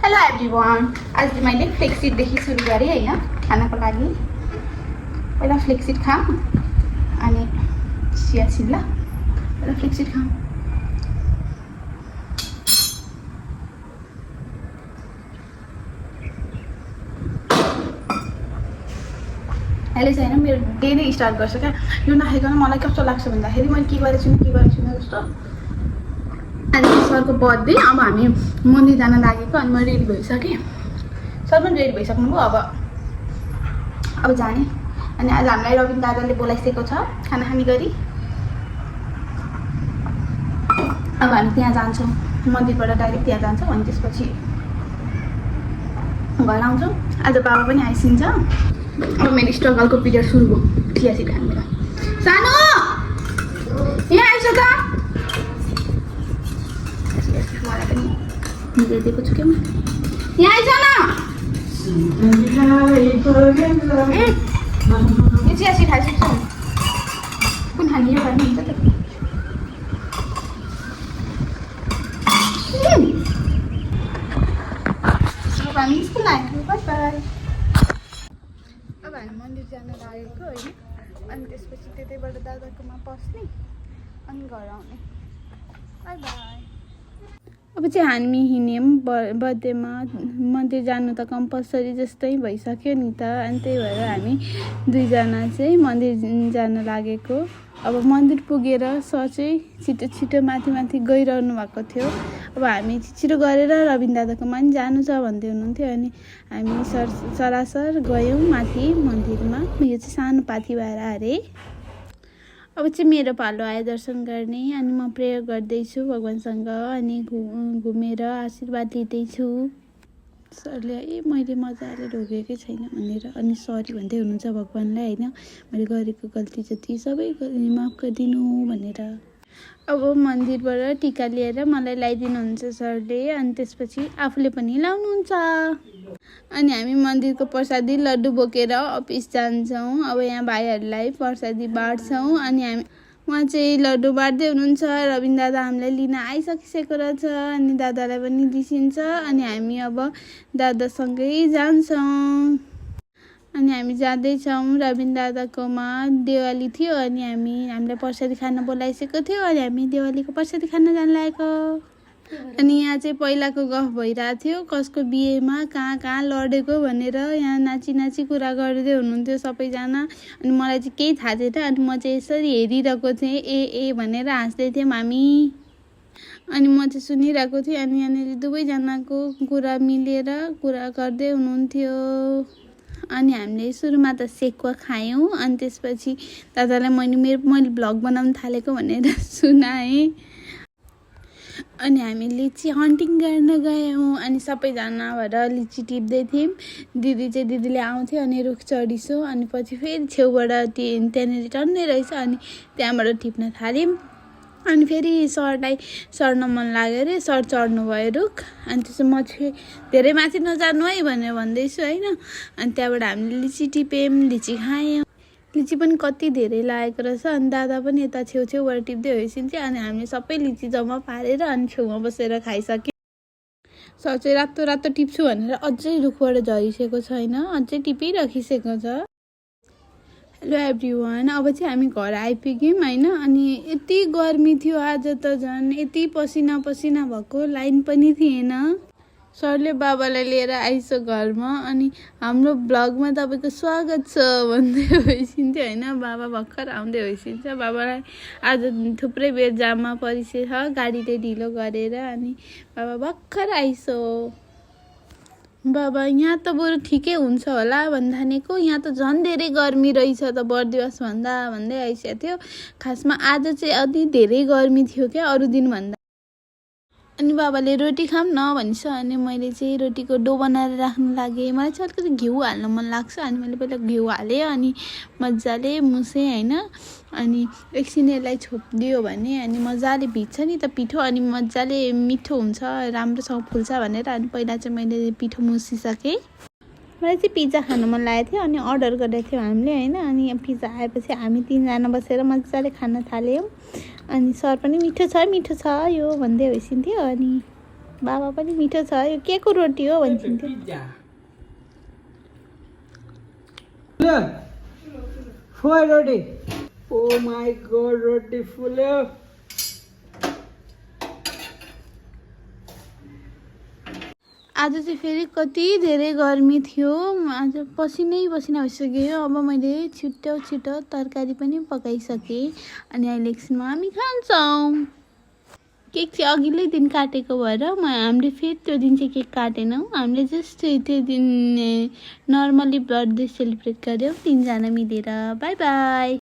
Hello everyone, आज मैले फ्लेक्सिटदेखि सुरु गरेँ हैन खानाको लागि। पहिला फ्लेक्सिट खाऊँ अनि चिया छिल्ला। पहिला फ्लेक्सिट खाऊँ। अहिले चाहिँ हैन मेरो डे नै स्टार्ट गर्छ क्या। यो नखाइकन मलाई कस्तो लाग्छ भन्दाखेरि मैले के गरेछु जस्तो। अनि सरको बर्थडे, अब हामी मन्दिर जान लागेको अनि म रेडी भइसकेँ। सर पनि रेडी भइसक्नुभयो। अब जाने। अनि आज हामीलाई रविन दादाले बोलाइसकेको छ खाना खाने गरी। अब हामी त्यहाँ जान्छौँ, मन्दिरबाट डाइरेक्ट त्यहाँ जान्छौँ अनि त्यसपछि घर आउँछौँ। आज बाबा पनि आइसिन्छ। अब मेरो स्ट्रगलको पिरियड सुरु भयो। चिया छिट खानु बेला। सानो यहाँ आइस त। मलाई पनि मिलाइदिएको छु क्या म। यहाँ आइस न। यो चिया छिट खाइसक्छु। कुन खाने यो खाने हुन्छ त। अब हामी स्कुल आएको। By by. अब हामी मन्दिर जान लागेको होइन। अनि त्यसपछि त्यतैबाट दादाकोमा पस्ने अनि घर आउने। By by. अब चाहिँ हामी हिँड्यौँ बर्थडेमा। मन्दिर जानु त कम्पलसरी जस्तै भइसक्यो नि त। अनि त्यही भएर हामी दुईजना चाहिँ मन्दिर जान लागेको। अब मन्दिर पुगेर सर चाहिँ छिटो माथि गइरहनु भएको थियो। अब हामी छिटो गरेर रविन दादाकोमा पनि जानु छ भन्दै हुनुहुन्थ्यो। अनि हामी सरासर गयौँ माथि मन्दिरमा। यो चाहिँ सानो पाथी भएर अरे। अब चाहिँ मेरो पालो आयो दर्शन गर्ने। अनि म प्रेयर गर्दैछु भगवान्सँग। अनि घुमेर आशीर्वाद लिँदैछु। सरले मैले मजाले ढोगेकै छैन भनेर अनि सरी भन्दै हुनुहुन्छ भगवान्लाई होइन। मैले गरेको गल्ती जति सबै माफ गरिदिनु भनेर। अब मन्दिरबाट टिका लिएर मलाई लगाइदिनुहुन्छ सरले। अनि त्यसपछि आफूले पनि लाउनुहुन्छ। अनि हामी मन्दिरको प्रसादी लड्डु बोकेर अफिस जान्छौँ। अब यहाँ भाइहरूलाई प्रसादी बाँड्छौँ। अनि हामी उहाँ चाहिँ लड्डु बाँड्दै हुनुहुन्छ। रविन दादा हामीलाई लिन आइसकिसकेको रहेछ। अनि दादालाई पनि दिसिन्छ। अनि हामी अब दादासँगै जान्छौँ। अनि हामी जाँदैछौँ रविन दादाकोमा। दिवाली थियो अनि हामीलाई प्रसादी खान बोलाइसकेको थियो। अनि हामी दिवालीको प्रसादी खान जान लागेको। अनि यहाँ चाहिँ पहिलाको गफ भइरहेको थियो कसको बिहेमा कहाँ लडेको भनेर। यहाँ नाची कुरा गर्दै हुनुहुन्थ्यो सबैजना। अनि मलाई चाहिँ केही थाहा थिएन। अनि म चाहिँ यसरी हेरिरहेको थिएँ ए भनेर हाँस्दै थियौँ हामी। अनि म चाहिँ सुनिरहेको थिएँ। अनि यहाँनिर दुवैजनाको कुरा मिलेर कुरा गर्दै हुनुहुन्थ्यो। अनि हामीले सुरुमा त सेकुवा खायौँ। अनि त्यसपछि दादालाई मैले भ्लग बनाउन थालेको भनेर सुनाएँ। अनि हामी लिची हन्टिङ गर्न गयौँ। अनि सबैजना भएर लिची टिप्दै थियौँ। दिदीले आउँथ्यो अनि रुख चढिसो। अनि पछि फेरि छेउबाट त्यहाँनिर टन्नै रहेछ। अनि त्यहाँबाट टिप्न थाल्यौँ। अनि फेरि सरलाई चढ्न मन लाग्यो अरे। सर चढ्नुभयो रुख। अनि त्यसो म चाहिँ धेरै माथि नजानु है भनेर भन्दैछु होइन। अनि त्यहाँबाट हामीले लिची टिप्यौँ, लिची खायौँ। लिची पनि कति धेरै लागेको रहेछ। अनि दादा पनि यता छेउबाट टिप्दै होइसिन्थ्यो। अनि हामीले सबै लिची जम्मा पारेर अनि छेउमा बसेर खाइसक्यौँ। सर चाहिँ रातो टिप्छु भनेर अझै रुखबाट झरिसकेको छैन, अझै टिपिराखिसकेको छ। हेलो एभ्रिवान, अब चाहिँ हामी घर आइपुग्यौँ होइन। अनि यति गर्मी थियो आज त झन् यति पसिना भएको, लाइन पनि थिएन। सरले बाबालाई लिएर आइस घरमा। अनि हाम्रो ब्लगमा तपाईँको स्वागत छ भन्दै होइसिन्थ्यो होइन। बाबा भर्खर आउँदै होइसिन्छ। बाबालाई आज थुप्रै बेर जाममा परिसेछ गाडीले ढिलो गरेर। अनि बाबा भर्खर आइसो। बाबा यहाँ त बरु ठिकै हुन्छ होला भन्दानेको, यहाँ त झन् धेरै गर्मी रहेछ त बर्दिवस भन्दै आइसकेको थियो। खासमा आज चाहिँ अति धेरै गर्मी थियो क्या अरू दिन भन्दा। अनि बाबाले रोटी खाऊँ न भनिन्छ। अनि मैले चाहिँ रोटीको डो बनाएर राख्नु लागेँ। मलाई चाहिँ अलिकति घिउ हाल्न मन लाग्छ। अनि मैले पहिला घिउ हालेँ। अनि मजाले मुसेँ होइन। अनि एकछिन यसलाई छोपिदियो भने अनि मजाले भिज्छ नि त पिठो। अनि मजाले मिठो हुन्छ, राम्रोसँग फुल्छ भनेर। अनि पहिला चाहिँ मैले पिठो मुसिसकेँ। मलाई चाहिँ पिज्जा खानु मन लागेको थियो। अनि अर्डर गरेको थियौँ हामीले होइन। अनि पिज्जा आएपछि हामी तिनजना बसेर मजाले खान थाल्यौँ। अनि सर पनि मिठो छ यो भन्दै होइसिन्थ्यो। अनि बाबा पनि मिठो छ यो के को रोटी हो भन्छन्थ्यो रोटी ओ माई गॉड रोटी फुल्यो आज चाहिँ फेरि कति धेरै गर्मी थियो आज पसिनै पसिना भइसक्यो अब मैले छिटो तरकारी पनि पकाइसकेँ अनि अहिले एकछिनमा हामी खान्छौँ केक चाहिँ अघिल्लै दिन काटेको भएर हामीले फेरि त्यो दिन चाहिँ केक काटेनौँ हामीले जस्ट त्यो दिन नर्मली बर्थडे सेलिब्रेट गऱ्यौँ 3जना मिलेर बाई बाई